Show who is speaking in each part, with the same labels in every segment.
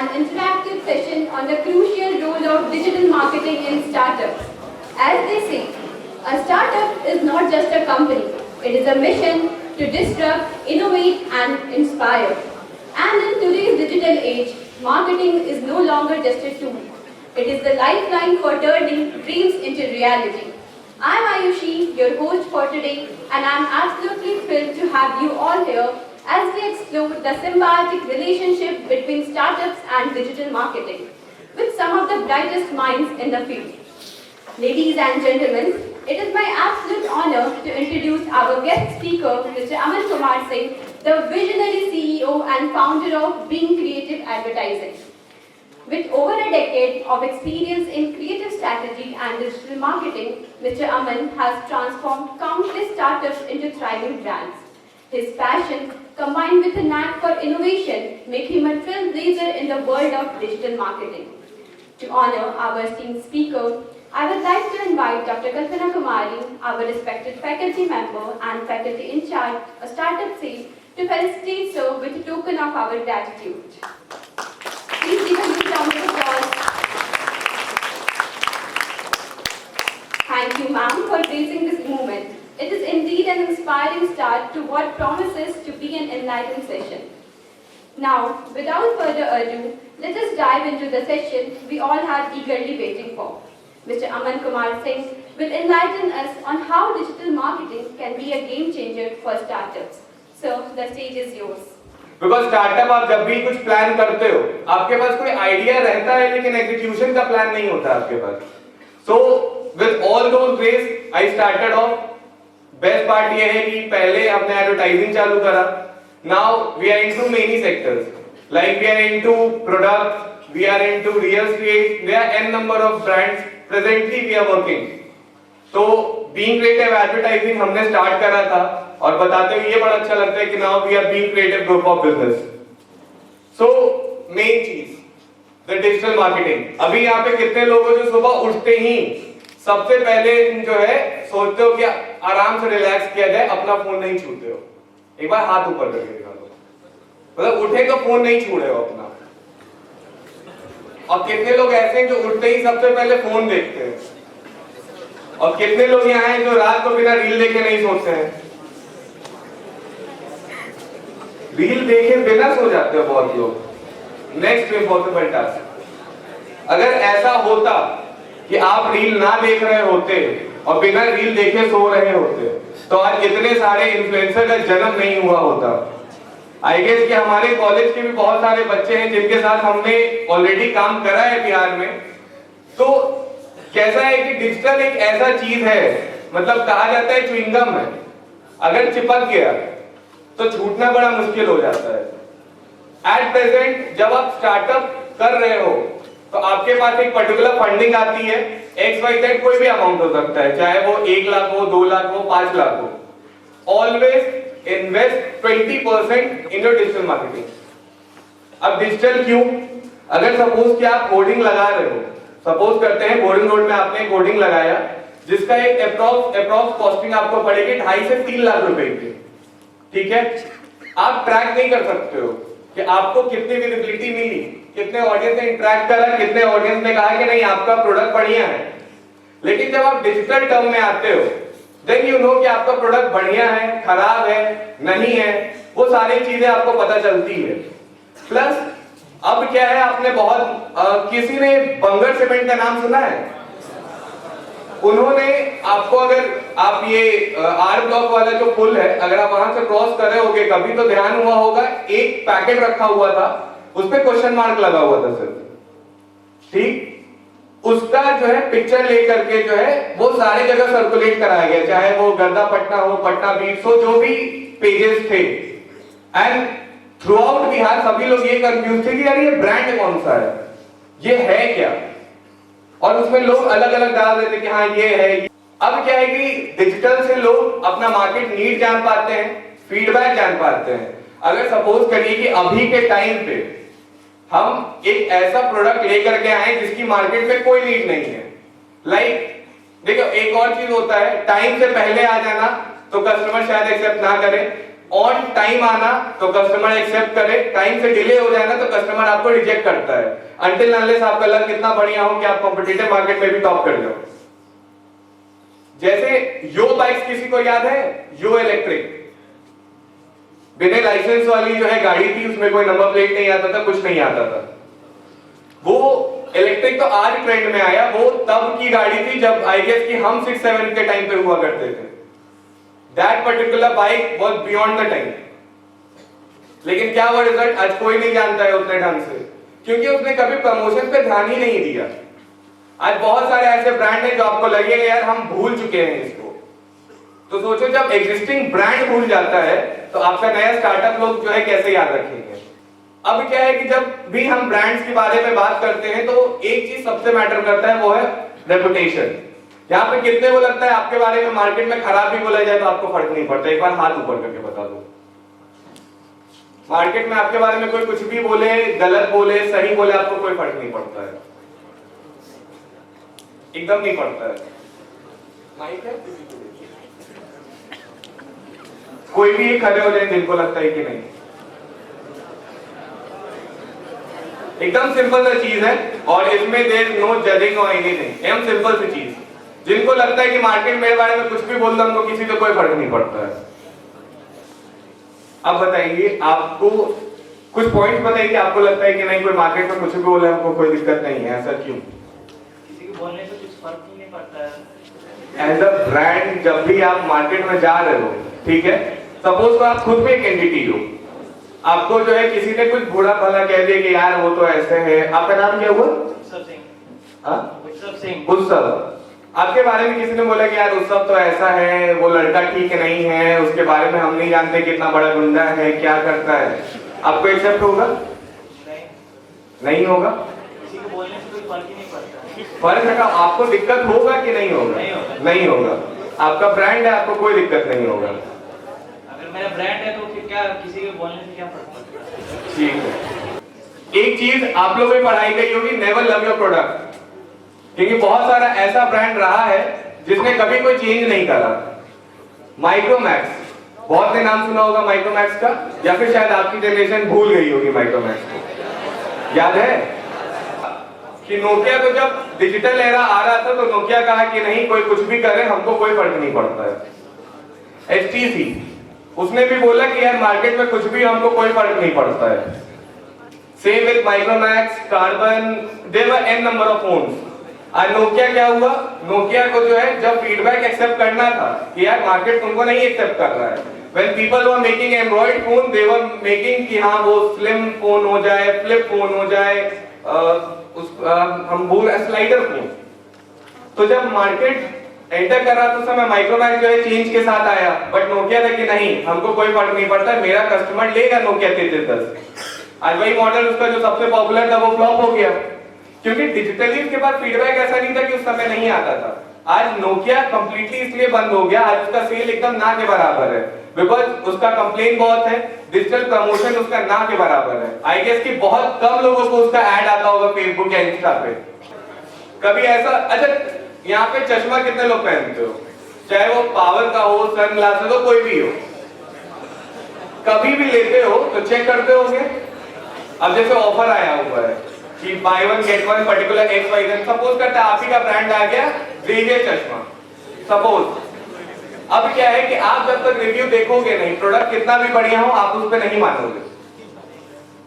Speaker 1: an interactive session on the crucial role of digital marketing in startups. As they say, a startup is not just a company, it is a mission to disrupt, innovate and inspire. And in today's digital age, marketing is no longer just a tool. It is the lifeline for turning dreams into reality. I'm Ayushi, your host for today, and I'm absolutely thrilled to have you all here as we explore the symbiotic relationship between startups and digital marketing with some of the brightest minds in the field. Ladies and gentlemen, it is my absolute honor to introduce our guest speaker, Mr. Aman Kumar Singh, the visionary CEO and founder of Being Creative Advertising. With over a decade of experience in creative strategy and digital marketing, Mr. Aman has transformed countless startups into thriving brands. His passion, combined with a knack for innovation, make him a trailblazer in the world of digital marketing. To honor our esteemed speaker, I would like to invite Dr. Kalpana Kumari, our respected faculty member and faculty in charge of startup sales, to felicitate sir with a token of our gratitude. Please give a huge round of applause. Thank you, ma'am, for gracing this moment. It is indeed an inspiring start to what promises to be an enlightening session. Now, without further ado, let us dive into the session we all have eagerly waiting for. Mr. Aman Kumar Singh will enlighten us on how digital marketing can be a game changer for startups. Sir, the stage is yours.
Speaker 2: Because startup आप जब भी कुछ plan करते हो, आपके पास कोई idea रहता है लेकिन एग्जीक्यूशन का प्लान नहीं होता आपके पास. So with all those ways, I started off. Best part ये है कि पहले हमने एडवर्टाइजिंग चालू करा. Now we are into many sectors. Like we are into products, we are into real estate. There are n number of brands. Presently we are working. तो Being Creative Advertising हमने start करा था और बताते हुए ये बड़ा अच्छा लगता है कि now we are Being Creative Group of Business. So main चीज, the digital marketing. अभी यहाँ पे कितने लोग हो जो सुबह उठते ही सबसे पहले जो है सोचते हो कि आराम से रिलैक्स किया जाए, अपना फोन नहीं छूते हो? एक बार हाथ ऊपर करके दिखा दो. मतलब उठे तो फोन नहीं छू रहे हो अपना. और कितने लोग ऐसे हैं जो उठते ही सबसे पहले फोन देखते हैं? और कितने लोग यहाँ हैं जो रात को बिना रील देखे नहीं सोते हैं? रील देखे बिना सो जाते हो बहुत लोग. Next impossible task. अगर ऐसा होता कि आप रील ना देख रहे होते और बिना रील देखे सो रहे होते तो आज इतने सारे इन्फ्लुएंसर का जन्म नहीं हुआ होता. आई गेस कि हमारे कॉलेज के भी बहुत सारे बच्चे हैं जिनके साथ हमने ऑलरेडी काम करा है बिहार में. तो कैसा है कि डिजिटल एक ऐसा चीज है, मतलब कहा जाता है च्युइंगम है, अगर चिपक गया तो छूटना बड़ा मुश्किल हो जाता है. एट प्रेजेंट जब आप स्टार्टअप कर रहे हो तो आपके पास एक पर्टिकुलर फंडिंग आती है. XYZ कोई भी अमाउंट हो सकता है, चाहे वो 1 लाख हो, 2 लाख हो, 5 लाख हो. Always invest 20% in your digital marketing. अब डिजिटल क्यों? अगर सपोज कि आप कोडिंग लगा रहे हो, सपोज करते हैं बोरिंग रोड में आपने कोडिंग लगाया जिसका एक अप्रॉक्स कॉस्टिंग आपको पड़ेगी 2.5 से 3 लाख रुपए की. ठीक है, आप ट्रैक नहीं कर सकते हो कि आपको कितनी विजिबिलिटी मिली, कितने ऑडियंस ने इंटरेक्ट करा, कितने ऑडियंस ने कहा कि नहीं आपका प्रोडक्ट बढ़िया है. लेकिन जब आप डिजिटल टर्म में आते हो देन यू नो कि आपका प्रोडक्ट बढ़िया है, खराब है, नहीं है, वो सारी चीजें आपको पता चलती है. प्लस अब क्या है, आपने बहुत किसी ने बंगर सीमेंट का नाम सुना है? उन्होंने आपको, अगर आप ये आर ब्लॉक वाला जो पुल है अगर आप वहां से क्रॉस कर रहे होगे कभी तो ध्यान हुआ होगा एक पैकेट रखा हुआ था, उस पे क्वेश्चन मार्क लगा हुआ था सर. ठीक, उसका जो है पिक्चर लेकर के जो है वो सारी जगह सर्कुलेट कराया गया, चाहे वो गर्दा पटना हो, पटना बीट्स हो, जो भी पेजेस थे. एंड थ्रू आउट बिहार सभी लोग ये कंफ्यूज थे कि यार ये ब्रांड कौन सा है, ये है क्या, और उसमें लोग अलग अलग डाल देते कि हाँ ये है. अब क्या है कि डिजिटल से लोग अपना मार्केट नीड जान पाते हैं, फीडबैक जान पाते हैं. अगर सपोज करिए कि अभी के टाइम पे हम एक ऐसा प्रोडक्ट लेकर के आए जिसकी मार्केट में कोई नीड नहीं है. लाइक देखो एक और चीज होता है, टाइम से पहले आ जाना तो कस्टमर शायद एक्सेप्ट ना करे, ऑन टाइम आना तो कस्टमर एक्सेप्ट करे, टाइम से डिले हो जाए ना तो कस्टमर आपको रिजेक्ट करता है, अनटिल अनलेस आपका लक कितना बढ़िया हो कि आप कॉम्पिटिटिव मार्केट में भी टॉप कर जाओ। जैसे यो बाइक्स किसी को याद है? यो इलेक्ट्रिक, बिना लाइसेंस वाली जो है गाड़ी थी, उसमें कोई नंबर प्लेट नहीं आता था, कुछ नहीं आता था। वो इलेक्ट्रिक तो आज ट्रेंड में आया, वो तब की गाड़ी थी जब आई गेस कि हम 6-7 के टाइम पे हुआ करते थे। That particular bike was beyond the time. लेकिन क्या वो रिजल्ट आज कोई नहीं जानता है उतने ढंग से, क्योंकि उसने कभी प्रमोशन पे ध्यान ही नहीं दिया। आज बहुत सारे ऐसे ब्रांड हैं जो आपको लगेगा यार हम भूल चुके हैं इसको। तो सोचो जब एग्जिस्टिंग ब्रांड भूल जाता है तो आपका नया स्टार्टअप लोग जो है कैसे याद रखेंगे। अब क्या है कि जब भी हम ब्रांड्स के बारे में बात करते हैं तो एक चीज सबसे मैटर करता है, वो है रेपुटेशन। यहाँ पे कितने को लगता है आपके बारे में मार्केट में खराब भी बोला जाए तो आपको फर्क नहीं पड़ता? एक बार हाथ ऊपर करके बता दो। मार्केट में आपके बारे में कोई कुछ भी बोले, गलत बोले, सही बोले, आपको कोई फर्क नहीं पड़ता है, एकदम नहीं पड़ता है। माइक है? कोई भी खड़े हो जाए जिनको लगता है कि नहीं। एकदम सिंपल सा चीज है और इसमें देयर नो जजिंग और एनीथिंग, एकदम सिंपल सी चीज। जिनको लगता है कि मार्केट मेरे बारे में कुछ भी बोल दो, उनको किसी से कोई फर्क नहीं पड़ता है। अब बताइए, आपको कुछ पॉइंट्स बताइए कि आपको लगता है कि नहीं कोई मार्केट में कुछ भी बोले हमको कोई दिक्कत नहीं है, ऐसा क्यों?
Speaker 3: किसी को बोलने से कुछ फर्क ही नहीं पड़ता है।
Speaker 2: एज अ ब्रांड जब भी आप मार्केट में जा रहे हो, ठीक है, सपोज तो आप खुद भी एक एंटिटी हो, आपको जो है किसी ने कुछ बुरा भला कह दिया कि यार वो तो ऐसे है। आपका नाम क्या हुआ?
Speaker 3: उत्सव सिंह।
Speaker 2: हाँ,
Speaker 3: उत्सव सिंह।
Speaker 2: उत्सव। आपके बारे में किसी ने बोला कि यार उत्सव तो ऐसा है, वो लड़का ठीक नहीं है, उसके बारे में हम नहीं जानते कितना बड़ा गुंडा है, क्या करता है, आपको एक्सेप्ट होगा? नहीं होगा।
Speaker 3: किसी को बोलने से कोई फर्क ही नहीं पड़ता।
Speaker 2: फर्क है, आपको दिक्कत होगा कि नहीं होगा? नहीं होगा। आपका ब्रांड है, आपको कोई दिक्कत नहीं होगा।
Speaker 3: अगर मेरा ब्रांड है तो फिर क्या, किसी के बोलने से क्या फर्क पड़ता है?
Speaker 2: ठीक है। एक चीज आप लोगों की पढ़ाई गई होगी, नेवर लव योर प्रोडक्ट, क्योंकि बहुत सारा ऐसा ब्रांड रहा है जिसने कभी कोई चेंज नहीं करा। माइक्रोमैक्स, बहुत ने नाम सुना होगा माइक्रोमैक्स का, या फिर शायद आपकी जनरेशन भूल गई होगी माइक्रोमैक्स को। याद है कि नोकिया को जब डिजिटल एरा आ रहा था तो नोकिया कहा कि नहीं कोई कुछ भी करे, हमको कोई फर्क नहीं पड़ता है। HTC, उसने भी बोला कि यार मार्केट में कुछ भी हमको कोई फर्क नहीं पड़ता है। Same with Micromax, Karbonn, there were n number of phones. आज नोकिया क्या हुआ? नोकिया को जो है जब फीडबैक एक्सेप्ट करना था कि यार मार्केट तुमको नहीं एक्सेप्ट कर रहा है, when people were making Android phone, they were making कि हाँ वो स्लिम फोन हो जाए, फ्लिप फोन हो जाए, हम बोल स्लाइडर फोन। तो जब मार्केट एंटर कर रहा था उस समय माइक्रोमैक्स जो है चेंज के साथ आया, बट नोकिया था कि नहीं हमको कोई फर्क नहीं पड़ता, मेरा कस्टमर लेगा नोकिया 3310। आज वही मॉडल उसका जो सबसे पॉपुलर था वो फ्लॉप हो गया, क्योंकि डिजिटली उसके बाद फीडबैक ऐसा नहीं था कि उस समय नहीं आता था। आज नोकिया कंप्लीटली इसलिए बंद हो गया, आज उसका सेल एकदम ना के बराबर है, बिकॉज उसका कंप्लेन बहुत है, डिजिटल प्रमोशन उसका ना के बराबर है। आई गेस कि बहुत कम लोगों को उसका ऐड आता होगा फेसबुक या इंस्टा पे। कभी ऐसा, अच्छा यहाँ पे चश्मा कितने लोग पहनते हो, चाहे वो पावर का हो, सन ग्लासेस हो, कोई भी हो, कभी भी लेते हो तो चेक करते होगे। अब जैसे ऑफर आया हुआ है कि by one get one particular XYZ, suppose करते हैं आप ही का ब्रांड आ गया जेवियर चश्मा, सपोज। अब क्या है कि आप जब तक रिव्यू देखोगे नहीं, प्रोडक्ट कितना भी बढ़िया हो आप उस पर नहीं मानोगे।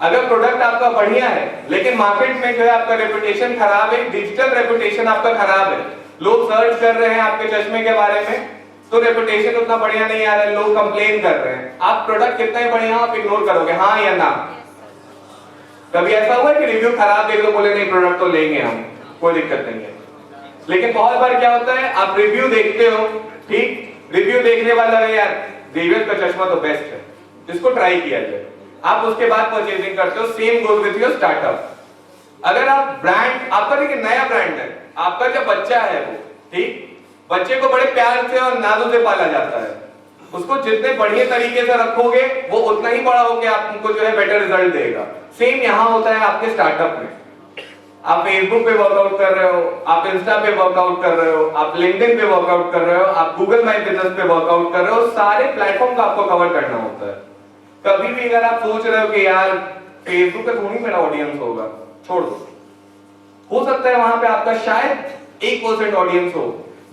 Speaker 2: अगर प्रोडक्ट आपका बढ़िया है लेकिन मार्केट में जो है आपका रेपुटेशन खराब है, डिजिटल रेपुटेशन आपका खराब है, लोग सर्च कर रहे हैं आपके चश्मे के बारे में तो रेपुटेशन उतना बढ़िया नहीं आ रहा है, लोग कंप्लेन कर रहे हैं, आप प्रोडक्ट कितना ही बढ़िया हो आप इग्नोर करोगे, हाँ या ना। कभी ऐसा हुआ है कि रिव्यू खराब देख लो बोले नहीं प्रोडक्ट तो लेंगे हम, कोई दिक्कत नहीं है। लेकिन बहुत बार क्या होता है आप रिव्यू देखते हो, ठीक, रिव्यू देखने वाला है यार जेवियर का चश्मा तो बेस्ट है, इसको ट्राई किया जाए, आप उसके बाद परचेजिंग करते हो। Same goes with your startup. अगर आप ब्रांड, आपका देखिए नया ब्रांड है, आपका जो बच्चा है वो, ठीक, बच्चे को बड़े प्यार से और नाजों से पाला जाता है, उसको जितने बढ़िया तरीके से रखोगे वो उतना ही बड़ा होकर आपको जो है बेटर रिजल्ट देगा। सेम यहां होता है आपके स्टार्टअप में। आप फेसबुक पे वर्कआउट कर रहे हो, आप इंस्टा पे वर्कआउट कर रहे हो, आप लिंक्डइन पे वर्कआउट कर रहे हो, आप गूगल माई बिजनेस पे वर्कआउट कर रहे हो, सारे प्लेटफॉर्म का आपको कवर करना होता है। कभी भी अगर आप सोच रहे हो कि यार फेसबुक पे थोड़ी मेरा ऑडियंस होगा, छोड़ दो। हो सकता है वहां पे आपका शायद 1% ऑडियंस हो,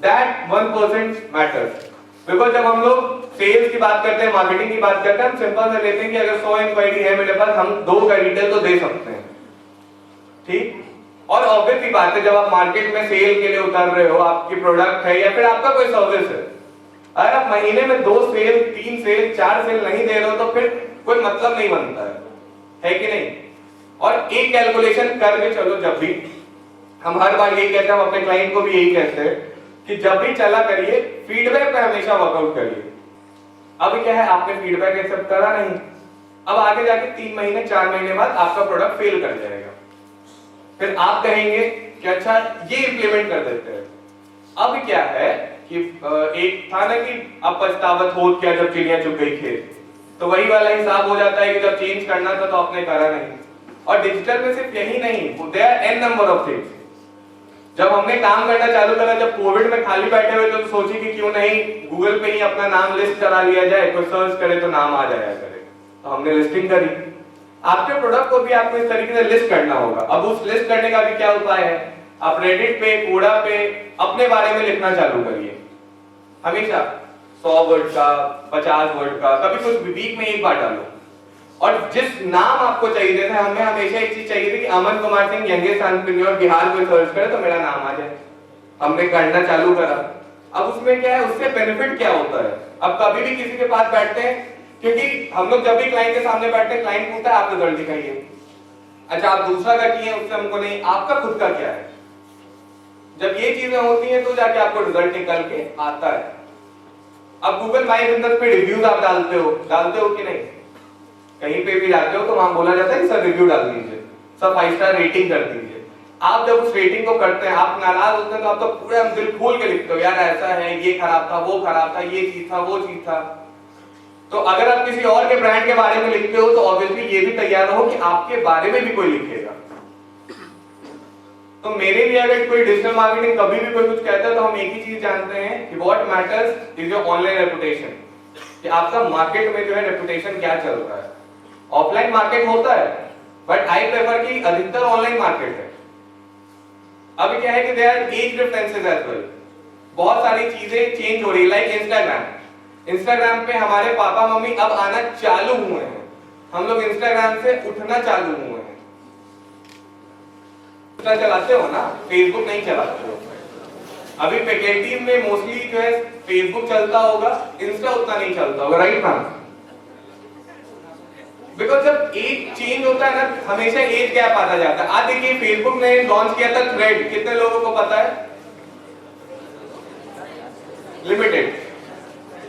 Speaker 2: दैट 1% मैटर्स। बिकॉज जब हम लोग सेल्स की बात करते हैं, मार्केटिंग की बात करते हैं, हम सिंपल से लेते हैं कि अगर 100 इंक्वायरी है मेरे पास, हम 2 का डिटेल तो दे सकते हैं, ठीक। और ऑब्वियस ही बात है, जब आप मार्केट में सेल के लिए उतर रहे हो, आपकी प्रोडक्ट है या फिर आपका कोई सर्विस है, अगर आप महीने में 2 सेल, 3 सेल, 4 सेल नहीं दे रहे हो तो फिर कोई मतलब नहीं बनता है कि नहीं। और एक कैलकुलेशन करके चलो, जब भी हम हर बार यही कहते हैं, हम अपने क्लाइंट को भी यही कहते हैं कि जब भी चला करिए, फीडबैक पे हमेशा वर्कआउट करिए। अब क्या है, आपने फीडबैक एक्सेप्ट करा नहीं, अब आगे जाके 3 महीने 4 महीने बाद आपका प्रोडक्ट फेल कर जाएगा, फिर आप कहेंगे कि अच्छा ये इंप्लीमेंट कर देते हैं। अब क्या है कि एक था ना कि अब पछतावत हो क्या जब चिड़िया चुग गई खेत, तो वही वाला हिसाब हो जाता है कि जब चेंज करना था तो आपने करा नहीं। और डिजिटल में सिर्फ यही नहीं, there are N number of things. जब हमने काम करना चालू करा, जब कोविड में खाली बैठे हुए तो सोची कि क्यों नहीं गूगल पे ही अपना नाम लिस्ट करा लिया जाए, कोई सर्च करे तो नाम आ जाया करे, तो हमने लिस्टिंग करी। आपके प्रोडक्ट को भी आपको इस तरीके से लिस्ट करना होगा। अब उस लिस्ट करने का भी क्या उपाय है, आप रेडिट पे, कोडा पे अपने बारे में लिखना चालू करिए, हमेशा 100 वर्ड का, 50 वर्ड का, कभी कुछ वीक में एक बार डालो। और जिस नाम आपको चाहिए था, हमें हमेशा एक चीज चाहिए थी कि अमन कुमार सिंह यंगेस्ट एंटरप्रेन्योर बिहार में सर्च करे तो मेरा नाम आ जाए, हमने करना चालू करा। अब उसमें क्या है, उससे बेनिफिट क्या होता है, अब कभी भी किसी के पास बैठते हैं, क्योंकि हम लोग जब भी क्लाइंट के सामने बैठते हैं, क्लाइंट पूछता है आप रिजल्ट दिखाइए, अच्छा आप दूसरा का किए उससे हमको नहीं, आपका खुद का क्या है। जब ये चीजें होती हैं तो जाके आपको रिजल्ट निकल के आता है। अब गूगल माई बिजनेस पे रिव्यूज आप डालते हो कि नहीं, कहीं पे भी जाते हो तो वहां बोला जाता है कि सर रिव्यू डाल दीजिए, सर 5 स्टार रेटिंग कर दीजिए। आप जब उस रेटिंग को करते हैं, आप नाराज होते हैं तो आप तो पूरा दिल खोल के लिखते हो, यार ऐसा है, ये खराब था, वो खराब था, ये चीज था, वो चीज था। तो अगर आप किसी और के ब्रांड के बारे में लिखते हो तो ऑब्वियसली ये भी तैयार रहो कि आपके बारे में भी कोई लिखेगा। तो मेरे लिए अगर कोई डिजिटल मार्केटिंग कभी भी कोई कुछ कहता है तो हम एक ही चीज जानते हैं कि what matters is your online reputation, कि आपका मार्केट में जो है रेपुटेशन क्या चल रहा है। ऑफलाइन मार्केट होता है, बट आई प्रेफर कि अधिकतर ऑनलाइन मार्केट है। अब क्या है कि there are as differences as well, बहुत सारी चीजें चेंज हो रही है, लाइक इंस्टाग्राम पे हमारे पापा मम्मी अब आना चालू हुए हैं, हम लोग इंस्टाग्राम से उठना चालू हुए हैं। इंस्टा चलाते हो ना, फेसबुक नहीं चलाते हो। अभी फैकल्टीज में मोस्टली जो है फेसबुक चलता होगा, इंस्टा उतना नहीं चलता होगा, राइट ना। बिकॉज जब एज चेंज होता है ना, हमेशा एज गैप आता जाता है। आज देखिए फेसबुक ने लॉन्च किया था थ्रेड, कितने लोगों को पता है? लिमिटेड।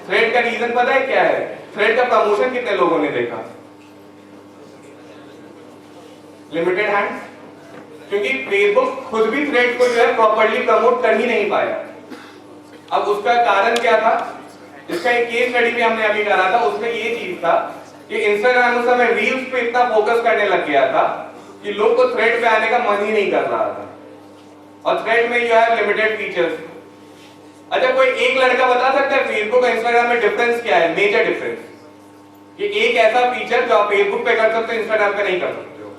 Speaker 2: थ्रेड का रीजन पता है क्या है? थ्रेड का प्रमोशन कितने लोगों ने देखा? Limited hands. क्योंकि फेसबुक खुद भी थ्रेड को जो है प्रॉपर्ली प्रमोट कर ही नहीं पाया। अब उसका कारण क्या था? इसका एक केस स्टडी भी हमने अभी करा था, उसमें ये चीज था कि इंस्टाग्राम उस समय रील्स पे इतना फोकस करने लग गया था कि लोग को थ्रेड पे आने का मन ही नहीं कर रहा था। और थ्रेड में यू हैव लिमिटेड फीचर्स। अच्छा, कोई एक लड़का बता सकता है फेसबुक और इंस्टाग्राम में डिफरेंस क्या है, मेजर डिफरेंस? कि एक ऐसा फीचर जो आप फेसबुक पे कर सकते हो, इंस्टाग्राम पे नहीं कर सकते हो।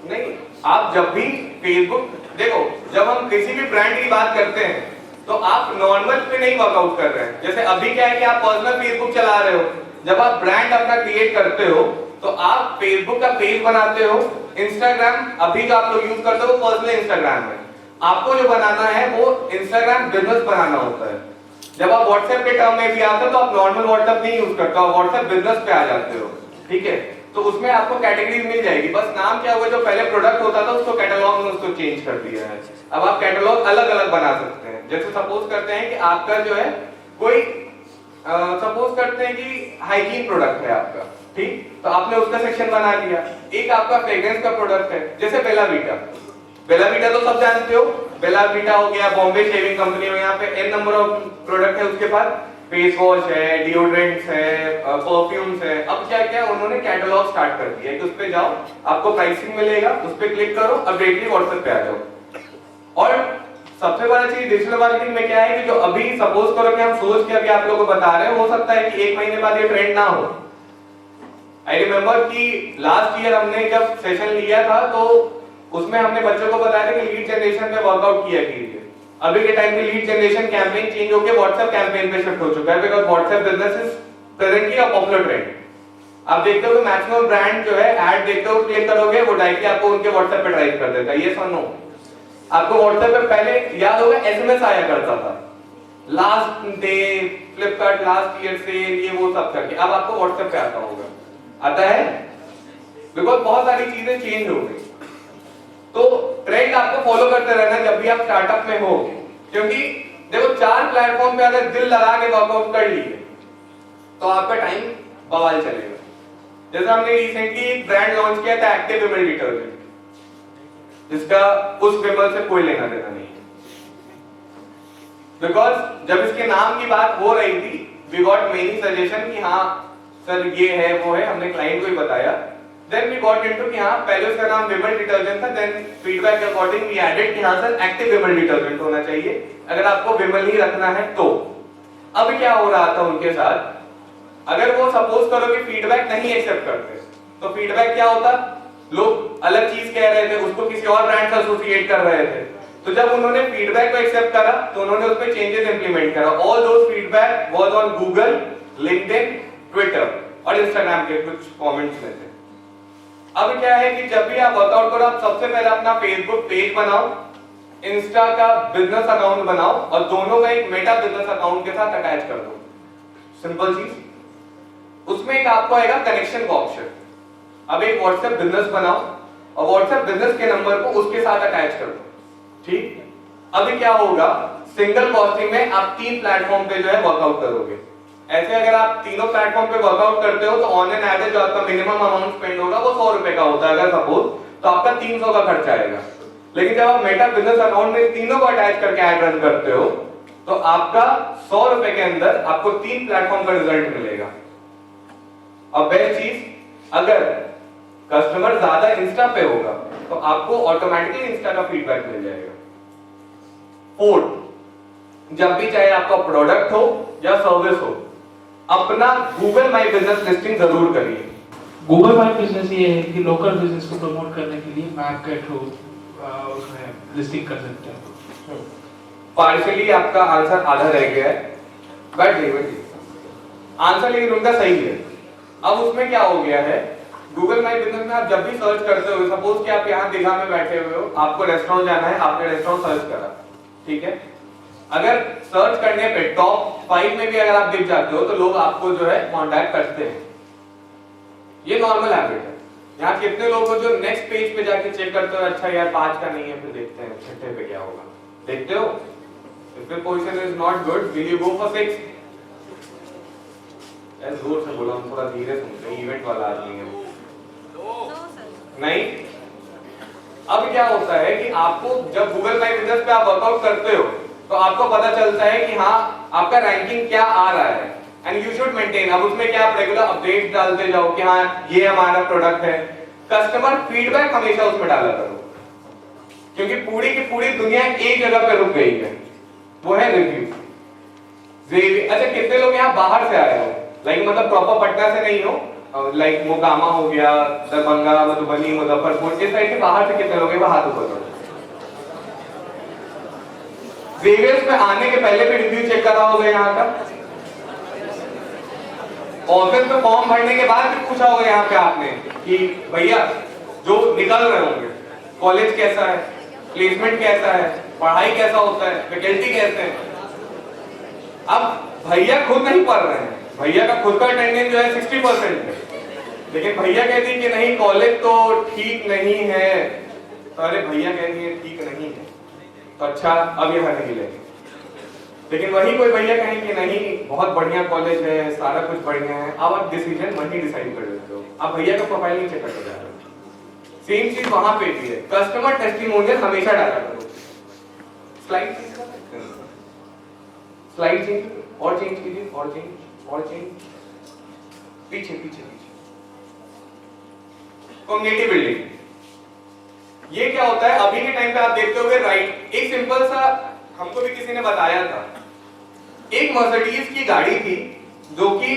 Speaker 2: नहीं, आप जब भी फेसबुक देखो, जब हम किसी भी ब्रांड की बात करते हैं तो आप नॉर्मल पे नहीं वर्कआउट कर रहे हैं। जैसे अभी क्या है कि आप पर्सनल फेसबुक चला रहे हो, जब आप ब्रांड अपना क्रिएट करते हो तो आप फेसबुक का पेज बनाते हो। इंस्टाग्राम अभी जो आप लोग यूज करते हो पर्सनल इंस्टाग्राम है, आपको जो बनाना है वो इंस्टाग्राम बिजनेस बनाना होता है। जब आप व्हाट्सएप के टर्म में भी आते हो तो आप नॉर्मल व्हाट्सएप नहीं यूज करते हो, व्हाट्सएप बिजनेस पे आ जाते हो, ठीक है। तो उसमें आपको कैटेगरीज मिल जाएगी, बस नाम क्या हुआ, जो पहले प्रोडक्ट होता था उसको कैटलॉग में उसको चेंज कर दिया है। अब आप कैटलॉग अलग अलग बना सकते हैं। जैसे सपोज करते हैं कि आपका जो है कोई सपोज करते हैं कि हाइजीन प्रोडक्ट है आपका, ठीक, तो आपने उसका सेक्शन बना लिया। एक आपका फ्रेग्रेंस का प्रोडक्ट है, जैसे बेला वीटा। बेला वीटा तो सब जानते हो, बेला वीटा हो गया, बॉम्बे शेविंग कंपनी हो, यहाँ पे एन नंबर ऑफ प्रोडक्ट है उसके पास। फेस वॉश है, डिओड्रेंट्स है, परफ्यूम्स है। अब क्या क्या उन्होंने कैटलॉग स्टार्ट कर दिया है कि उस पे जाओ, आपको प्राइसिंग मिलेगा, उस पे क्लिक करो, अपडेटली व्हाट्सएप पे आ जाओ। और सबसे बड़ा चीज डिजिटल मार्केटिंग में क्या है कि जो अभी सपोज करो कि हम सोच के अभी आप लोगों को बता रहे हैं, हो सकता है कि 1 महीने बाद ये ट्रेंड ना हो। आई रिमेम्बर कि लास्ट ईयर हमने जब सेशन लिया था तो उसमें हमने बच्चों को बताया था कि लीड जनरेशन पे वर्कआउट किया कीजिए। अभी के टाइम पे लीड जनरेशन कैंपेन चेंज होकर व्हाट्सएप कैंपेन पे शिफ्ट हो चुका है, because WhatsApp business is presently a popular trend. आप देखते हो कि मैक्सिमम ब्रांड जो है ऐड देखते हो, क्लिक करोगे, वो डायरेक्टली आपको उनके व्हाट्सएप पे ड्राइव कर देता है। ये सुनो, आपको व्हाट्सएप पे पहले याद होगा एसएमएस आया करता था, last day, Flipkart last year से ये वो सब करके, अब आपको व्हाट्सएप पे आता होगा, आता है, बिकॉज बहुत सारी चीजें चेंज हो गई। तो ट्रेंड आपको फॉलो करते रहना जब भी आप स्टार्टअप में हो, क्योंकि देखो 4 प्लेटफॉर्म पे अगर दिल लगा के वर्कआउट कर लिए तो आपका टाइम बवाल चलेगा। जैसे हमने रिसेंटली एक ब्रांड लॉन्च किया था, एक्टिव विमल डिटर्जेंट, जिसका उस विमल से कोई लेना देना नहीं है, बिकॉज जब इसके नाम की बात हो रही थी वी गॉट मेनी सजेशन कि हाँ सर ये है वो है, हमने क्लाइंट को ही बताया। देन वी गॉट इनटू कि हाँ पहले उसका नाम विमल डिटर्जेंट था, देन फीडबैक के अकॉर्डिंग वी एडेड कि हाँ सर एक्टिव विमल डिटर्जेंट होना चाहिए अगर आपको विमल ही रखना है तो। अब क्या हो रहा था उनके साथ, अगर वो सपोज करो कि फीडबैक नहीं एक्सेप्ट करते तो फीडबैक क्या होता, लोग अलग चीज कह रहे थे, उसको किसी और ब्रांड से एसोसिएट कर रहे थे। तो जब उन्होंने फीडबैक को एक्सेप्ट करा तो उन्होंने उसमें चेंजेस इंप्लीमेंट करा। All those feedback was on Google, LinkedIn, Twitter और इंस्टाग्राम के कुछ कमेंट्स में थे। अब क्या है कि जब भी आप वर्कआउट करो, आप सबसे पहले अपना फेसबुक पेज बनाओ, इंस्टा का बिजनेस अकाउंट बनाओ और दोनों का एक मेटा बिजनेस अकाउंट के साथ अटैच कर दो। सिंपल चीज। उसमें एक आपको आएगा कनेक्शन का ऑप्शन। अब एक व्हाट्सएप बिजनेस बनाओ और व्हाट्सएप बिजनेस के नंबर को उसके साथ अटैच कर दो, ठीक। अभी क्या होगा, सिंगल कॉस्टिंग में आप 3 प्लेटफॉर्म पे जो है वर्कआउट करोगे। ऐसे अगर आप तीनों प्लेटफॉर्म पे वर्कआउट करते हो तो ऑन एन एवरेज जो आपका मिनिमम अमाउंट स्पेंड होगा वो 100 रुपए का होता है अगर सपोज, तो आपका 300 का खर्चा आएगा। लेकिन जब आप मेटा बिजनेस अकाउंट में तीनों को अटैच करके ऐड रन करते हो तो आपका 100 रुपए के अंदर आपको 3 प्लेटफॉर्म का रिजल्ट मिलेगा। अब बेस्ट चीज, अगर कस्टमर ज्यादा इंस्टा पे होगा तो आपको ऑटोमेटिकली इंस्टा का फीडबैक मिल जाएगा। 4, जब भी चाहे आपका प्रोडक्ट हो या सर्विस हो, अपना गूगल माई बिजनेस लिस्टिंग जरूर करिए।
Speaker 4: गूगल माई बिजनेस ये है कि लोकल बिजनेस को प्रमोट करने के लिए मैप के थ्रू उसमें लिस्टिंग कर सकते हैं।
Speaker 2: पार्शियली आपका आंसर आधा रह गया है, बट आंसर लेकिन उनका सही है। अब उसमें क्या हो गया है, गूगल माई बिजनेस में आप जब भी सर्च करते हो, सपोज कि आप यहाँ दीघा में बैठे हुए हो, आपको रेस्टोरेंट जाना है, आपने रेस्टोरेंट सर्च करा, ठीक है। अगर सर्च करने पे टॉप 5 में भी अगर आप दिख जाते हो तो लोग आपको जो है कांटेक्ट करते हैं। ये नॉर्मल हैबिट है। यहाँ कितने लोग हो जो नेक्स्ट पेज पे जाके चेक करते हो, अच्छा यार 5 का नहीं है, फिर देखते हैं 6 पे क्या होगा, देखते हो। If the position is not good, will you go for 6? ऐसे जोर से बोला, हम थोड़ा धीरे सुनते हैं, इवेंट वाला आदमी है नहीं। अब क्या होता है कि आपको जब गूगल माई बिजनेस पे आप वर्कआउट करते हो तो आपको पता चलता है कि हाँ आपका रैंकिंग क्या आ रहा है, एंड यू शुड मेंटेन। अब उसमें क्या आप रेगुलर अपडेट डालते जाओ कि हाँ ये हमारा प्रोडक्ट है। कस्टमर फीडबैक हमेशा उसमें डाला करो, क्योंकि पूरी की पूरी दुनिया एक जगह पे रुक गई है, वो है रिव्यू। अच्छा, कितने लोग यहाँ बाहर से आए हो, लाइक मतलब प्रॉपर पटना से नहीं हो, लाइक मोकामा हो गया, दरभंगा, मधुबनी, मुजफ्फरपुर, इस साइड के बाहर से कितने लोग हैं? हाथ ऊपर करो। जेवियर्स में आने के पहले भी रिव्यू चेक करा होगा यहाँ का, ऑफिस में फॉर्म भरने के बाद भी पूछा होगा यहाँ पे आपने कि भैया जो निकल रहे होंगे कॉलेज कैसा है, प्लेसमेंट कैसा है, पढ़ाई कैसा होता है, फैकल्टी कैसे है। अब भैया खुद नहीं पढ़ रहे हैं, भैया का खुद का अटेंडेंस जो है 60% है, लेकिन भैया कहती है कि नहीं कॉलेज तो ठीक नहीं है, तो अरे भैया कहती है ठीक नहीं है तो अच्छा अब यहाँ नहीं लेंगे। लेकिन वही कोई भैया कहें कि नहीं बहुत बढ़िया कॉलेज है, सारा कुछ बढ़िया है, अब आप डिसीजन वही डिसाइड कर लेते हो, आप भैया का प्रोफाइल नहीं चेक करते जा रहे हो। सेम चीज वहां पे भी है, कस्टमर टेस्टिमोनियल हमेशा डाला करो। स्लाइड स्लाइड चेंज और चेंज कीजिए, और चेंज और चेंज, पीछे पीछे पीछे। कम्युनिटी बिल्डिंग ये क्या होता है? अभी के टाइम पे आप देखते होंगे राइट, एक सिंपल सा हमको भी किसी ने बताया था, एक मर्सिडीज की गाड़ी थी जो कि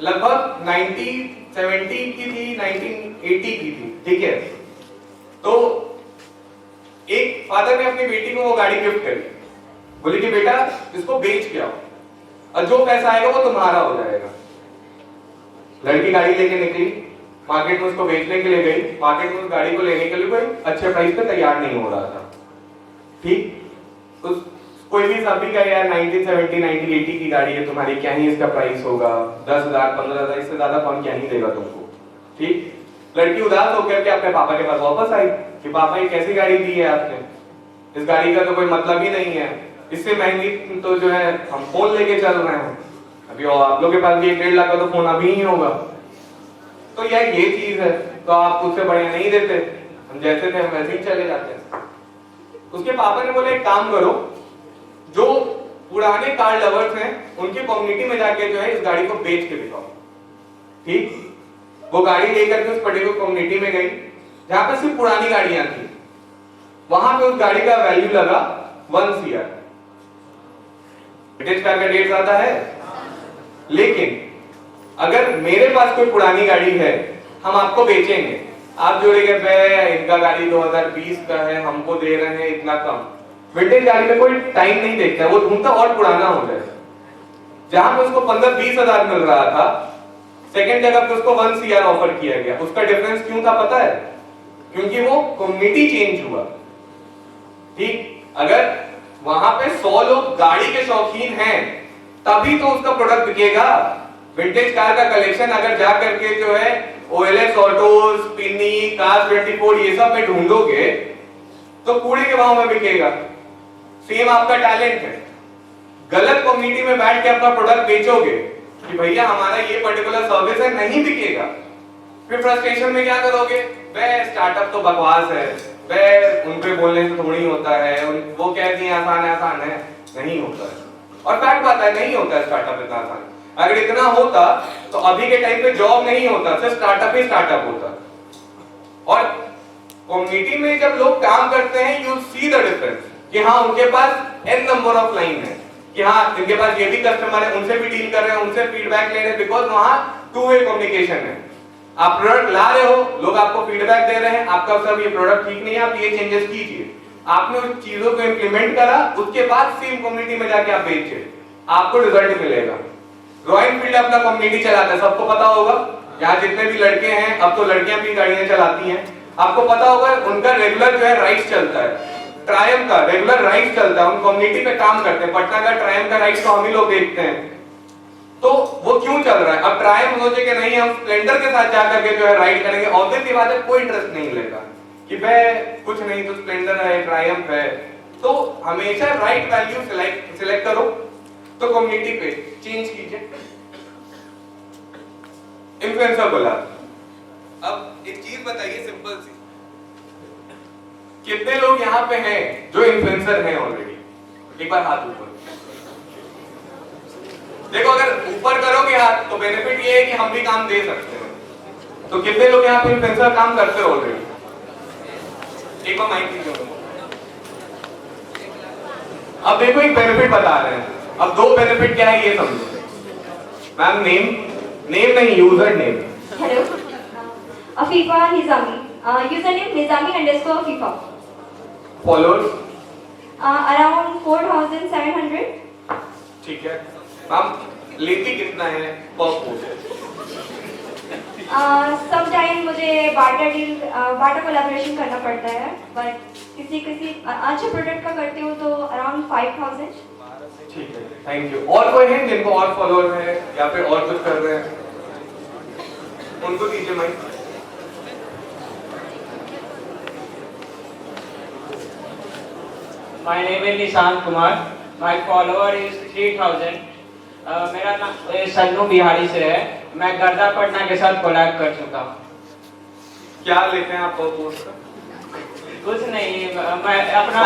Speaker 2: लगभग 1970 की थी, 1980 की थी, ठीक है। तो एक फादर ने अपनी बेटी को वो गाड़ी गिफ्ट करी, बोले कि बेटा इसको बेच के आओ और जो पैसा आएगा वो तुम्हारा हो जाएगा। लड़की गाड़ी लेके निकली, मार्केट में उसको बेचने के लिए गई, मार्केट में उस गाड़ी को लेने के लिए कोई अच्छे प्राइस पे तैयार नहीं हो रहा था, ठीक। उस कोई भी सब भी कहे यार 1970 1980 की गाड़ी है तुम्हारी, क्या ही इसका प्राइस होगा, 10,000 15,000, इससे ज्यादा कौन क्या ही देगा तुमको, ठीक। लड़की उदास होकर के अपने पापा के पास वापस आई कि पापा ये कैसी गाड़ी दी है आपने, इस गाड़ी का तो कोई मतलब ही नहीं है, इससे महंगी तो जो है हम फोन लेके चल रहे हैं, अभी आप लोग के पास भी 1-1.5 लाख का तो फोन अभी ही होगा। तो यार ये चीज है, तो आप उससे बढ़िया नहीं देते, हम जैसे थे हम वैसे ही चले जाते हैं। उसके पापा ने बोले एक काम करो, जो पुराने कार लवर्स हैं उनकी कम्युनिटी में जाके जो है इस गाड़ी को बेच के दिखाओ, ठीक। वो गाड़ी लेकर के उस पर्टिकुलर कम्युनिटी में गई जहां पे सिर्फ पुरानी गाड़ियां थी, वहां पे उस गाड़ी का वैल्यू लगा 1 CR। विंटेज कार का रेट ज्यादा है, लेकिन अगर मेरे पास कोई पुरानी गाड़ी है, हम आपको बेचेंगे, आप जोड़ेंगे इनका गाड़ी 2020 का है, हमको दे रहे हैं इतना कम। विंटेज गाड़ी में कोई टाइम नहीं देखता, वो ढूंढता और पुराना हो जाए। जहां पे उसको 15-20 हजार मिल रहा था, सेकंड जगह पे उसको 1 CR ऑफर किया गया। उसका डिफरेंस क्यों था पता है? क्योंकि वो कम्युनिटी चेंज हुआ, ठीक। अगर वहां पे 100 लोग गाड़ी के शौकीन हैं तभी तो उसका प्रोडक्ट बिकेगा। विंटेज कार का कलेक्शन अगर जा करके जो है OLX ऑटोज, पिन्नी, Cars24 ये सब में ढूंढोगे तो कूड़े के भाव में बिकेगा। सेम आपका टैलेंट है, गलत कम्युनिटी में बैठ के अपना प्रोडक्ट बेचोगे कि भैया हमारा ये पर्टिकुलर सर्विस है, नहीं बिकेगा। फिर फ्रस्ट्रेशन में क्या करोगे, वे स्टार्टअप तो बकवास है, वे उनके बोलने से थोड़ी होता है, वो कहती हैं आसान है, आसान है, नहीं होता है। और फैक्ट बात है, नहीं होता है स्टार्टअप इतना आसान। अगर इतना होता तो अभी के टाइम पे जॉब नहीं होता, सिर्फ स्टार्टअप ही स्टार्टअप होता। और कम्युनिटी में जब लोग काम करते हैं, यू सी द डिफरेंस कि हाँ उनके पास n नंबर ऑफ लाइन है, कि हाँ इनके पास ये भी कस्टमर है, उनसे भी डील कर रहे हैं, उनसे फीडबैक ले रहे हैं, बिकॉज वहां 2-वे कम्युनिकेशन है। आप प्रोडक्ट ला रहे हो, लोग आपको फीडबैक दे रहे हैं, आपका सर ये प्रोडक्ट ठीक नहीं है, आप ये चेंजेस कीजिए। आपने उस चीजों को इंप्लीमेंट करा, उसके बाद सेम कम्युनिटी में जाके आप बेचे, आपको रिजल्ट मिलेगा। रॉयल एनफील्ड अपना कम्युनिटी चलाता है, सबको पता होगा। यहाँ जितने भी लड़के हैं, अब तो लड़कियां भी गाड़ियां चलाती हैं, आपको पता होगा उनका रेगुलर जो है राइड्स चलता है। ट्रायम्फ का रेगुलर राइड चलता है, उन कम्युनिटी पे काम करते हैं। पटना का ट्रायम्फ का राइड तो हम ही लोग देखते हैं। तो वो क्यों चल रहा है? अब ट्रायम्फ सोचे कि नहीं हम स्प्लेंडर के साथ जाकर के जो है राइड करेंगे, ऑब्वियस सी बात है कोई इंटरेस्ट नहीं लेगा कि मैं कुछ नहीं तो स्प्लेंडर है, ट्रायम्फ है। तो हमेशा राइट वैल्यू सिलेक्ट करो, तो कम्युनिटी पे चेंज कीजिए। इन्फ्लुएंसर बोला, अब एक चीज बताइए सिंपल सी, कितने लोग यहाँ पे हैं जो इन्फ्लुएंसर हैं ऑलरेडी? एक बार हाथ ऊपर देखो, अगर ऊपर करोगे हाथ तो बेनिफिट ये है कि हम भी काम दे सकते हैं। तो कितने लोग यहाँ पे इन्फ्लुएंसर काम करते हो ऑलरेडी? एक बार माइक दीजिए। अब देखो एक बेनिफिट बता रहे हैं, अब 2 बेनिफिट क्या है ये समझो। मैम नेम नहीं, user name.
Speaker 1: Hello, Afifa Nizami. Username Nizami_Afifa.
Speaker 2: Followers?
Speaker 1: Around 4,700.
Speaker 2: ठीक है। मैम लेती कितना है पर पोस्ट?
Speaker 1: समटाइम मुझे बार्टर कोलैबोरेशन करना पड़ता है, बट किसी अच्छे प्रोडक्ट का करती हूँ तो अराउंड 5,000।
Speaker 2: ठीक है, थैंक यू। और कोई है जिनको और फॉलोअर है या फिर और कुछ कर रहे हैं? उनको दीजिए mic.
Speaker 3: My name is Nishant Kumar. My follower is 3,000। मेरा नाम सन्नू बिहारी से है। मैं गर्दा पटना के साथ कोलैब कर चुका हूँ।
Speaker 2: क्या लेते हैं आप पर पोस्ट का?
Speaker 3: कुछ नहीं, मैं अपना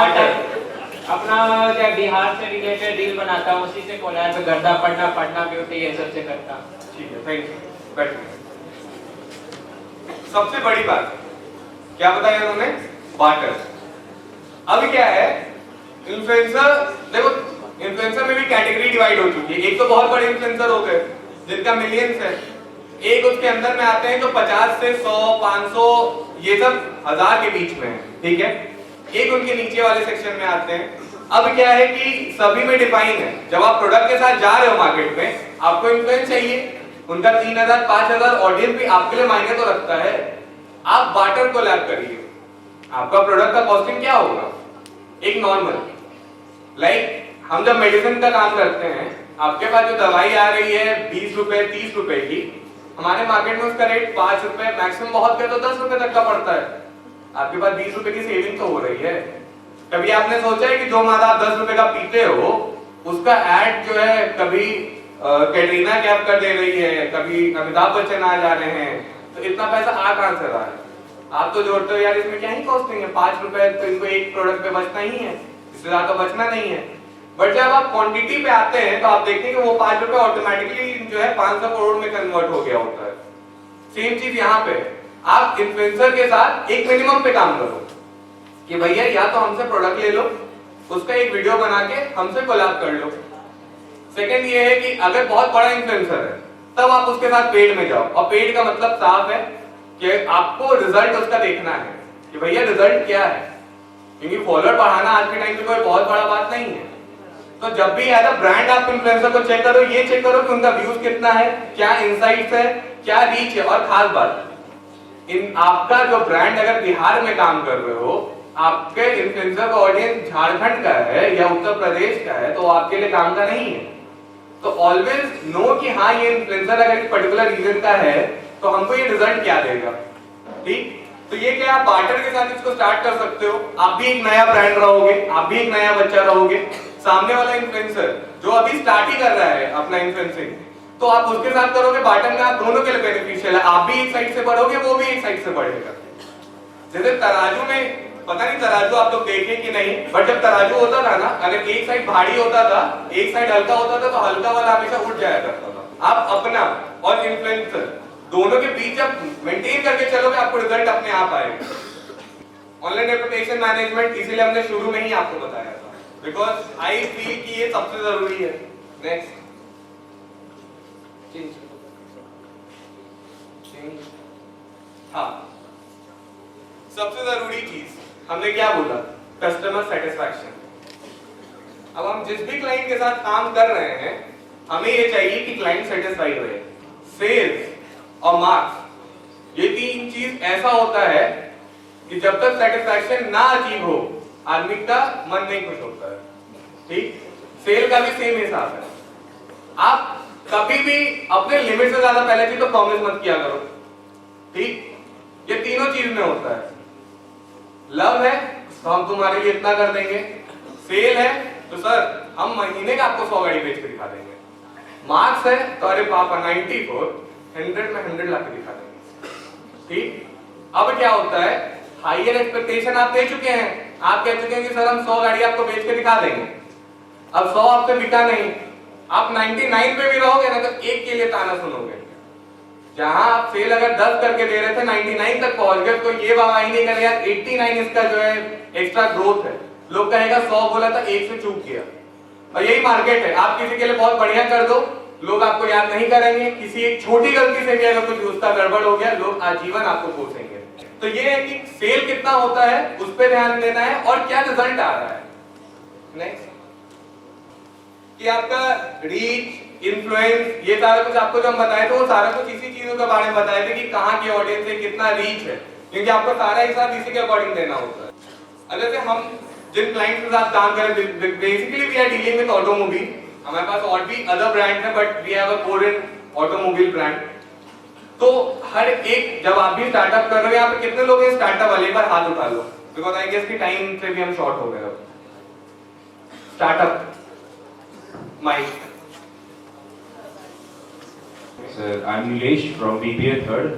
Speaker 3: अपना जो बिहार से रिलेटेड रील बनाता हूँ, उसी से कोलैब गर्दा पढ़ना, पटना ब्यूटी ये सब से करता हूँ।
Speaker 2: ठीक है, थैंक यू। बैठिए। सबसे बड़ी बात क्या बताया उन्होंने? बार्टर। अब क्या है, इन्फ्लुएंसर, देखो इन्फ्लुएंसर में भी कैटेगरी डिवाइड हो चुकी है। एक तो बहुत बड़े इन्फ्लुएंसर हो गए जिनका मिलियंस है, एक उसके अंदर में आते हैं जो 50 से 100, 500, ये सब 1000 के बीच में है, ठीक है। एक उनके नीचे वाले सेक्शन में आते हैं। अब क्या है कि सभी में डिफाइन है, जब आप प्रोडक्ट के साथ जा रहे हो मार्केट में, आपको इन्फ्लुएंस चाहिए, उनका 3000 5000 ऑडियंस भी आपके लिए मायने तो रखता है। आप बार्टर कोलैब करिए, आपका प्रोडक्ट का कॉस्टिंग क्या होगा? एक नॉर्मल, लाइक हम जब मेडिसिन का काम करते हैं, आपके पास जो दवाई आ रही है 20 रुपए 30 रुपए की, हमारे मार्केट में उसका रेट 5 रुपए, मैक्सिमम बहुत के तो 10 रुपए तक का पड़ता है। आपके पास 20 रुपए की सेविंग तो हो रही है। कभी आपने सोचा है कि जो माल आप 10 रुपए का पीते हो, उसका एड जो है कभी कैटरीना कैफ कर दे रही है, कभी अमिताभ बच्चन आ जा रहे हैं, तो इतना पैसा आ कहां से रहा है? आप तो जोड़ते हो यार, इसमें क्या ही कॉस्टिंग है, 5 रुपए तो इनको एक प्रोडक्ट पे बचना ही है, इससे ज्यादा तो बचना नहीं है। बट जब आप क्वांटिटी पे आते हैं तो आप देखते हैं कि वो 5 रुपए ऑटोमेटिकली जो है 500 करोड़ में कन्वर्ट हो गया होता है। सेम चीज यहाँ पे, आप इन्फ्लुएंसर के साथ एक मिनिमम पे काम करो कि भैया या तो हमसे प्रोडक्ट ले लो, उसका एक वीडियो बना के हमसे कोलैब कर लो। सेकंड ये है कि अगर बहुत बड़ा इन्फ्लुएंसर है तब आप उसके साथ पेड में जाओ, और पेड का मतलब साफ है कि आपको रिजल्ट उसका देखना है कि भैया रिजल्ट क्या है, क्योंकि फॉलोअर बढ़ाना आज के टाइम पे कोई बहुत बड़ा बात नहीं है। तो जब भी एज अ ब्रांड आप इन्फ्लुएंसर को चेक करो, ये चेक करो कि उनका व्यूज कितना है, क्या इनसाइट्स है, क्या रीच है। और खास बात, इन आपका जो ब्रांड अगर बिहार में काम कर रहे हो, आपके इन्फ्लुएंसर का ऑडियंस झारखंड का है या उत्तर प्रदेश का है, तो आपके लिए काम का नहीं है। तो ऑलवेज नो कि हाँ ये इन्फ्लुएंसर अगर इस पर्टिकुलर रीजन का है तो हमको ये रिजल्ट क्या देगा, ठीक। तो ये क्या आप बार्टर के साथ इसको स्टार्ट कर सकते हो। आप भी एक नया ब्रांड रहोगे, आप भी एक नया बच्चा रहोगे। सामने वाला इन्फ्लुएंसर जो अभी स्टार्ट ही कर रहा है अपना इन्फ्लुएंसिंग, तो आप उसके साथ करोगे बार्टर में, आप दोनों के लिए बेनिफिशियल है। आप भी एक साइड से बढ़ोगे, वो भी एक साइड से बढ़ेगा। जैसे तराजू में, पता नहीं तराजू आप लोग देखे कि नहीं, बट जब तराजू होता था ना, अगर एक साइड भारी होता था, एक साइड हल्का होता था, तो हल्का वाला हमेशा उठ जाया करता था। आप अपना और इन्फ्लुएंसर दोनों के बीच जब मेंटेन करके चलोगे, आपको रिजल्ट अपने आप आएगा। ऑनलाइन रेपुटेशन मैनेजमेंट इसीलिए हमने शुरू में ही आपको बताया था, बिकॉज आई फील कि ये सबसे जरूरी है। नेक्स्ट, हाँ, सबसे जरूरी चीज हमने क्या बोला? Customer satisfaction. अब हम जिस भी क्लाइंट के साथ काम कर रहे हैं, हमें ये चाहिए कि क्लाइंट सेटिस्फाइड रहे। सेल्स और मार्क्स, ये तीन चीज ऐसा होता है कि जब तक सेटिस्फैक्शन ना अचीव हो, आदमी का मन नहीं खुश होता है, ठीक। सेल का भी सेम हिसाब है। आप कभी भी अपने लिमिट से ज्यादा पहले चीज तो प्रॉमिस मत किया करो, ठीक। ये तीनों चीज में होता है। लव है तो हम तुम्हारे लिए इतना कर देंगे, सेल है तो सर हम महीने का आपको 100 गाड़ी बेच के दिखा देंगे, मार्क्स है तो अरे पापा 94 100 में 100 ला के दिखा देंगे, ठीक। अब क्या होता है, हायर एक्सपेक्टेशन आप दे चुके हैं, आप कह चुके हैं कि सर हम 100 गाड़ी आपको बेच के दिखा देंगे। अब 100 आपसे बिका नहीं, आप 99 पे भी रहोगे ना, तो एक के लिए ताना सुनोगे। जहां आप सेल अगर 10 करके दे रहे थे, 99 तक पहुंच गए, तो ये बाबा ही नहीं करे यार 89 इसका जो है एक्स्ट्रा ग्रोथ है। लोग कहेगा 100 बोला था, 1 से चूक गया। और यही मार्केट है, आप किसी के लिए बहुत बढ़िया कर दो, लोग आपको याद नहीं करेंगे। किसी एक छोटी गलती से भी अगर कुछ उसका गड़बड़ हो गया, लोग आजीवन आपको कोसेंगे। तो ये है कि सेल कितना होता है उस पर ध्यान देना है, और क्या रिजल्ट आ रहा है। नेक्स्ट, कि आपका रीच, इन्फ्लुएंस, ये सारा कुछ आपको जो हम बताए थे, वो सारा कुछ इसी चीजों के बारे में बताए थे कि कहाँ की ऑडियंस है, कितना रीच है, क्योंकि आपको सारा हिसाब इसी के अकॉर्डिंग देना होता है। अगर से हम जिन क्लाइंट के साथ काम करें, basically we are dealing with automobile, हमारे पास और भी अदर ब्रांड्स हैं, but we have a Korean automobile brand. तो हर एक, जब आप भी स्टार्टअप कर रहे हो, यहाँ पे कितने लोग हैं स्टार्टअप वाले, पर हाथ उठा लो, बिकॉज आई गेस की टाइम से भी हम शॉर्ट हो गए। Startup mic.
Speaker 5: Sir, I'm Nilesh from BBA 3rd.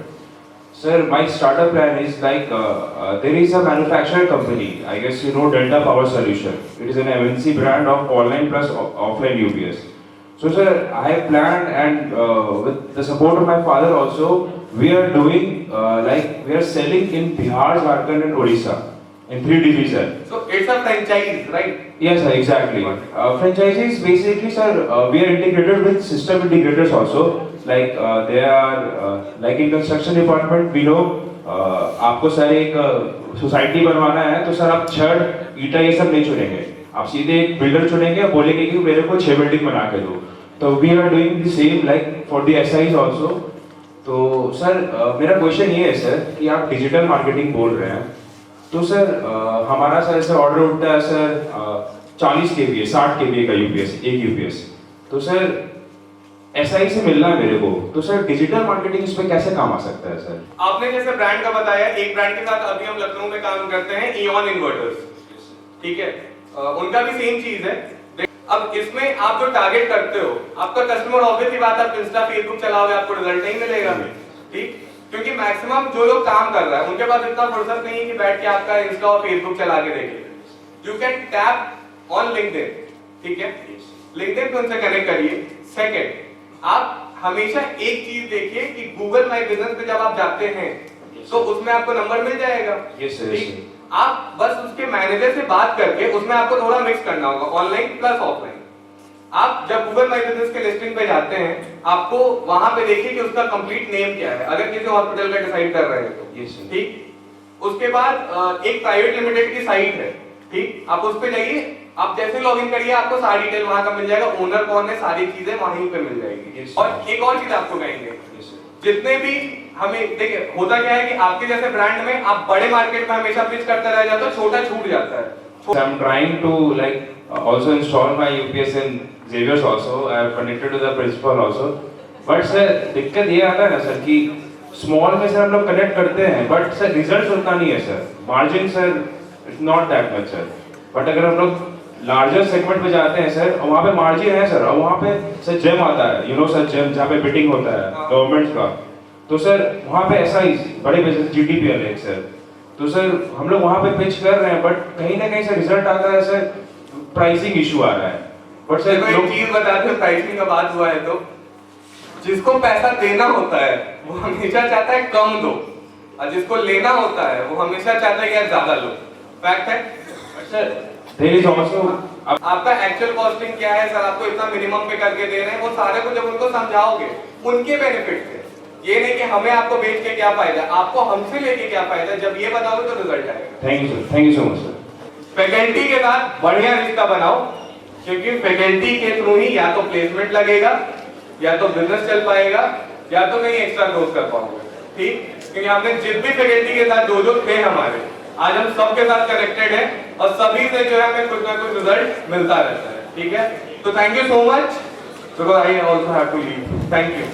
Speaker 5: Sir, my startup plan is like there is a manufacturer company. I guess you know Delta Power Solution. It is an MNC brand of online plus offline UPS. So, sir, I have planned, and with the support of my father also, we are doing we are selling in Bihar, Jharkhand, and Odisha in 3 divisions.
Speaker 2: So it's a franchise, right?
Speaker 5: Yes, sir, exactly. Franchises basically, sir, we are integrated with system integrators also. Like they are like in construction department, we know आपको sir एक society बनवाना है तो sir आप छड़ ईटा ये सब नहीं चुनेंगे, आप सीधे एक बिल्डर चुनेंगे, बोलेंगे कि मेरे को 6 बिल्डिंग बना के दो. तो we are doing the same like for the SIs also. तो सर मेरा क्वेश्चन ये है सर कि आप डिजिटल मार्केटिंग बोल रहे हैं, तो सर हमारा सर ऐसे ऑर्डर उठता है सर 40 kVA 60 kVA का यूपीएस, एक यूपीएस. तो सर एसआई से मिलना है मेरे को, तो सर डिजिटल मार्केटिंग इस पे कैसे काम आ सकता है सर?
Speaker 2: आपने जैसे ब्रांड का बताया, एक ब्रांड के साथ अभी हम लखनऊ में काम करते हैं, इऑन इन्वर्टर्स, ठीक है, उनका भी सेम चीज है. अब इसमें आप जो टारगेट करते हो, आपका कस्टमर ऑब्वियस ही बात, आप इंस्टा फेसबुक चलाओगे आपको रिजल्ट नहीं मिलेगा, ठीक, क्योंकि मैक्सिमम जो लोग काम कर रहा है उनके पास इतना फुर्सत नहीं है कि बैठ के आपका इंस्टा और फेसबुक चला के देखे. You can tap on LinkedIn, ठीक है, लिंक्डइन पे उनसे कनेक्ट करिए. सेकंड, आप हमेशा एक चीज देखिए कि गूगल माय बिजनेस पे जब आप जाते हैं तो उसमें आपको नंबर मिल जाएगा. ठीक, आप बस उसके मैनेजर से बात करके उसमें आपको थोड़ा मिक्स करना होगा, ऑनलाइन प्लस ऑफलाइन. आप जब गूगल माय बिजनेस के लिस्टिंग पे जाते हैं, आपको वहां पे देखिए कि उसका कंप्लीट नेम क्या है, अगर किसी हॉस्पिटल का डिसाइड कर रहे हैं तो. ठीक, उसके बाद एक प्राइवेट लिमिटेड की साइट है, ठीक, आप उस पे जाइए, आप जैसे लॉगिन करिए आपको सारी डिटेल वहां का मिल जाएगा, ओनर कौन है, सारी चीजें वहीं पे मिल जाएगी. और एक और चीज आपको कहेंगे, जितने भी हमें देखिए होता क्या है कि आपके जैसे ब्रांड में आप बड़े मार्केट में हमेशा पिच करते रह जाते हो, छोटा छूट जाता है.
Speaker 5: I am trying to also install my UPS in Xavier's also. I have connected to the principal also. But sir दिक्कत ये आता है ना सर कि स्मॉल में सर हम लोग कनेक्ट करते हैं, बट सर रिजल्ट उतना नहीं है sir, margin sir it's not that much sir. But अगर हम लोग लार्जर सेगमेंट पे जाते हैं सर, वहाँ पे मार्जिन है सर, और वहाँ पे सर जेम आता है, यू नो सर, जेम जहाँ पे बिटिंग होता है गवर्नमेंट का. तो सर वहाँ पे ऐसा ही बड़े बिजनेस जीडीपीएल है सर. तो सर हम लोग वहाँ पे पिच कर रहे हैं, बट कहीं ना कहीं सर रिजल्ट आता है सर, प्राइसिंग इशू आ रहा है. बट सर
Speaker 2: एक चीज बताते हैं, प्राइसिंग का बात हुआ है तो जिसको पैसा देना होता है वो हमेशा चाहता है कम दो, और जिसको लेना होता है वो हमेशा चाहता है यार ज्यादा लो. फैक्ट है
Speaker 5: सर. देयर इज आल्सो
Speaker 2: आपका एक्चुअल कॉस्टिंग क्या है सर, आपको इतना मिनिमम पे करके दे रहे हैं, वो सारे को जब उनको समझाओगे उनके बेनिफिट है, ये नहीं कि हमें आपको बेच के क्या फायदा, आपको हमसे लेके क्या फायदा, जब ये बताओगे तो रिजल्ट आएगा.
Speaker 5: Thank you so much sir.
Speaker 2: Faculty के साथ बढ़िया रिश्ता बनाओ, क्योंकि फैकल्टी के थ्रू ही या तो प्लेसमेंट लगेगा, या तो बिजनेस चल पाएगा, या तो कहीं एक्स्ट्रा ग्रोथ कर पाओगे. ठीक, क्योंकि हमने जिस भी फैकल्टी के साथ जो थे हमारे, आज हम सबके साथ कनेक्टेड हैं और सभी से जो है हमें कुछ ना कुछ रिजल्ट मिलता रहता है. ठीक है, तो thank you so much. Because I also have to leave. Thank you.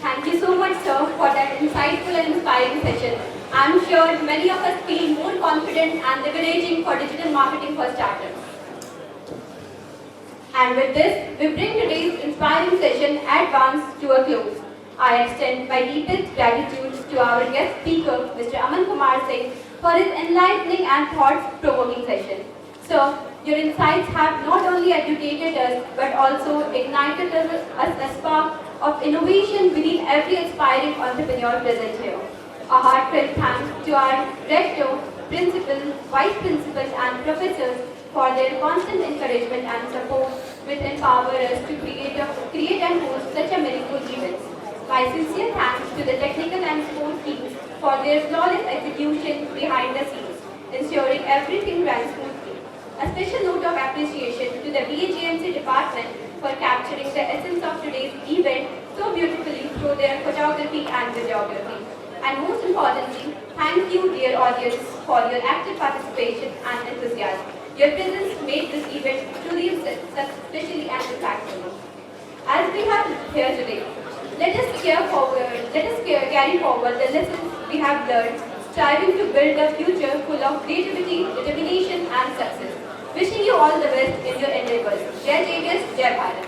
Speaker 1: Thank you so much, sir, for that insightful and inspiring session. I'm sure many of us feel more confident and leveraging for digital marketing for startups. And with this, we bring today's inspiring session advance to a close. I extend my deepest gratitude to our guest speaker, Mr. Aman Kumar Singh, for his enlightening and thought-provoking session. Sir, your insights have not only educated us, but also ignited us a spark of innovation within every aspiring entrepreneur present here. A heartfelt thanks to our rector, principal, vice principal and professors for their constant encouragement and support which empower us to create and host such a meaningful events. My sincere thanks to the technical and sport teams for their flawless execution behind the scenes, ensuring everything ran smoothly. A special note of appreciation to the BHMC department for capturing the essence of today's event so beautifully through their photography and videography. And most importantly, thank you dear audience for your active participation and enthusiasm. Your presence made this event truly especially and impactful. As we have here today, let us carry forward the lessons we have learned, striving to build a future full of creativity, determination and success. Wishing you all the best in your endeavors. Jai Jai Jai Bharat.